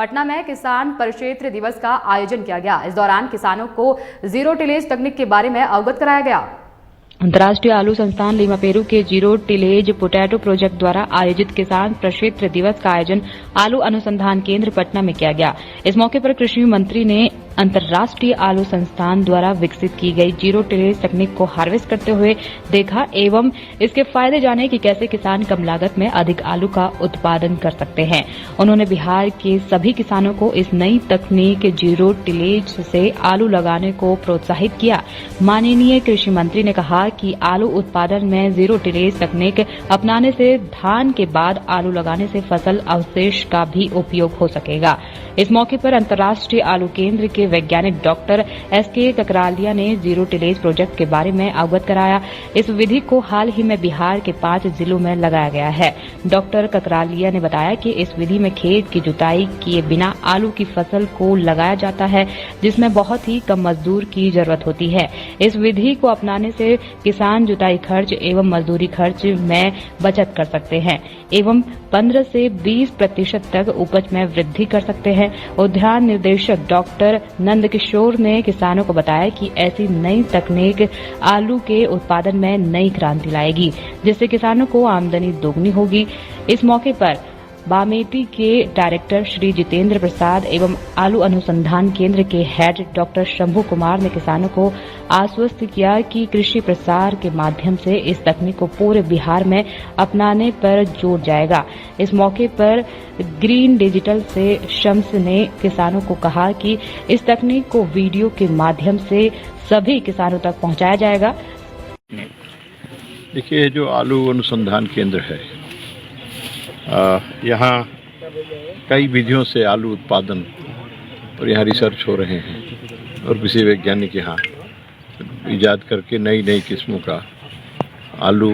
पटना में किसान परिक्षेत्र दिवस का आयोजन किया गया। इस दौरान किसानों को जीरो टिलेज तकनीक के बारे में अवगत कराया गया। अंतर्राष्ट्रीय आलू संस्थान लीमा पेरू के जीरो टिलेज पोटैटो प्रोजेक्ट द्वारा आयोजित किसान प्रक्षेत्र दिवस का आयोजन आलू अनुसंधान केंद्र पटना में किया गया। इस मौके पर कृषि मंत्री ने अंतर्राष्ट्रीय आलू संस्थान द्वारा विकसित की गई जीरो टिलेज तकनीक को हार्वेस्ट करते हुए देखा एवं इसके फायदे जाने कि कैसे किसान कम लागत में अधिक आलू का उत्पादन कर सकते हैं। उन्होंने बिहार के सभी किसानों को इस नई तकनीक जीरो टिलेज से आलू लगाने को प्रोत्साहित किया। माननीय कृषि मंत्री ने कहा कि आलू उत्पादन में जीरो टिलेज तकनीक अपनाने से धान के बाद आलू लगाने से फसल अवशेष का भी उपयोग हो सकेगा। इस मौके पर अंतर्राष्ट्रीय आलू केंद्र के वैज्ञानिक डॉक्टर एसके ककरालिया ने जीरो टिलेज प्रोजेक्ट के बारे में अवगत कराया। इस विधि को हाल ही में बिहार के 5 जिलों में लगाया गया है। डॉक्टर ककरालिया ने बताया कि इस विधि में खेत की जुताई किए बिना आलू की फसल को लगाया जाता है, जिसमें बहुत ही कम मजदूर की जरूरत होती है। इस विधि को अपनाने से किसान जुताई खर्च एवं मजदूरी खर्च में बचत कर सकते हैं एवं 15 से 20% तक उपज में वृद्धि कर सकते हैं। उद्यान निदेशक डॉक्टर नंदकिशोर ने किसानों को बताया कि ऐसी नई तकनीक आलू के उत्पादन में नई क्रांति लाएगी, जिससे किसानों को आमदनी दोगुनी होगी। इस मौके पर बामेती के डायरेक्टर श्री जितेंद्र प्रसाद एवं आलू अनुसंधान केंद्र के हेड डॉक्टर शंभू कुमार ने किसानों को आश्वस्त किया कि कृषि प्रसार के माध्यम से इस तकनीक को पूरे बिहार में अपनाने पर जोर जाएगा। इस मौके पर ग्रीन डिजिटल से शम्स ने किसानों को कहा कि इस तकनीक को वीडियो के माध्यम से सभी किसानों तक पहुंचाया जाएगा। देखिए, जो आलू अनुसंधान केंद्र है, यहाँ कई विधियों से आलू उत्पादन और यहाँ रिसर्च हो रहे हैं और किसी वैज्ञानिक यहाँ इजाद करके नई नई किस्मों का आलू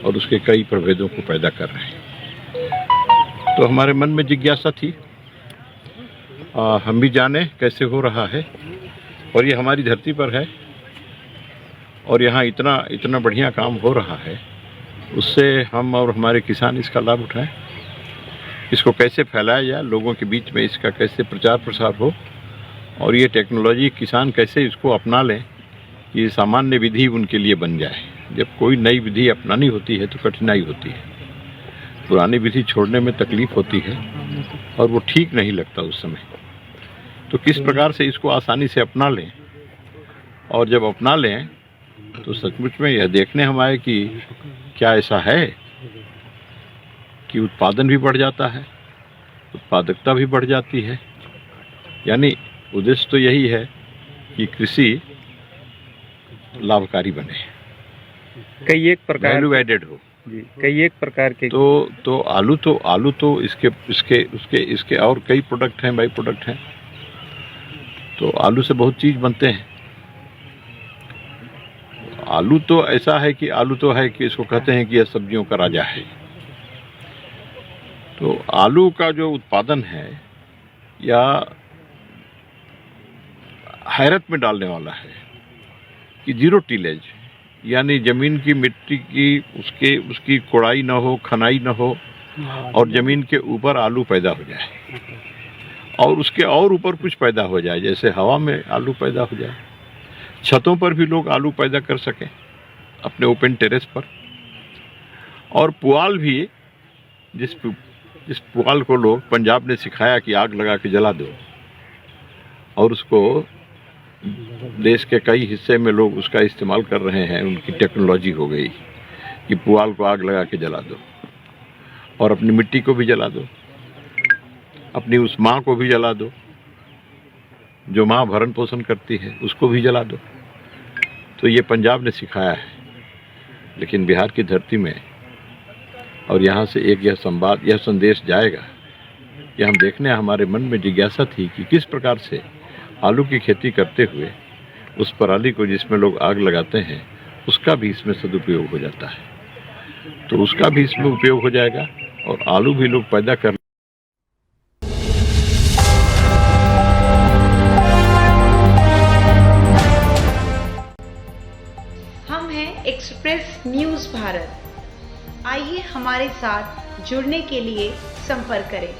और उसके कई प्रभेदों को पैदा कर रहे हैं। तो हमारे मन में जिज्ञासा थी, हम भी जाने कैसे हो रहा है और ये हमारी धरती पर है और यहाँ इतना बढ़िया काम हो रहा है, उससे हम और हमारे किसान इसका लाभ उठाएं। इसको कैसे फैलाया जाए, लोगों के बीच में इसका कैसे प्रचार प्रसार हो और ये टेक्नोलॉजी किसान कैसे इसको अपना लें, ये सामान्य विधि उनके लिए बन जाए। जब कोई नई विधि अपनानी होती है तो कठिनाई होती है, पुरानी विधि छोड़ने में तकलीफ होती है और वो ठीक नहीं लगता उस समय। तो किस प्रकार से इसको आसानी से अपना लें और जब अपना लें तो सचमुच में यह देखने हम आए कि क्या ऐसा है कि उत्पादन भी बढ़ जाता है, उत्पादकता भी बढ़ जाती है। यानी उद्देश्य तो यही है कि कृषि लाभकारी बने, कई एक प्रकार वैल्यू एडेड हो जी, कई एक प्रकार के तो आलू तो इसके और कई प्रोडक्ट हैं, बाई प्रोडक्ट हैं। तो आलू से बहुत चीज बनते हैं। आलू तो ऐसा है कि इसको कहते हैं कि यह सब्जियों का राजा है। तो आलू का जो उत्पादन है या हैरत में डालने वाला है कि जीरो टिलेज, यानी जमीन की मिट्टी की उसकी कोड़ाई न हो, खनाई न हो और जमीन के ऊपर आलू पैदा हो जाए और उसके और ऊपर कुछ पैदा हो जाए, जैसे हवा में आलू पैदा हो जाए, छतों पर भी लोग आलू पैदा कर सकें अपने ओपन टेरेस पर। और पुआल भी, जिस पुआल को लोग पंजाब ने सिखाया कि आग लगा के जला दो, और उसको देश के कई हिस्से में लोग उसका इस्तेमाल कर रहे हैं। उनकी टेक्नोलॉजी हो गई कि पुआल को आग लगा के जला दो और अपनी मिट्टी को भी जला दो, अपनी उस माँ को भी जला दो जो माँ भरण पोषण करती है, उसको भी जला दो। तो ये पंजाब ने सिखाया है, लेकिन बिहार की धरती में और यहाँ से एक यह संदेश जाएगा कि हम देखने, हमारे मन में जिज्ञासा थी कि किस प्रकार से आलू की खेती करते हुए उस पराली को जिसमें लोग आग लगाते हैं उसका भी इसमें सदुपयोग हो जाता है। तो उसका भी इसमें उपयोग हो जाएगा और आलू भी लोग पैदा कर हम हैं एक्सप्रेस न्यूज़ भारत। आइए हमारे साथ जुड़ने के लिए संपर्क करें।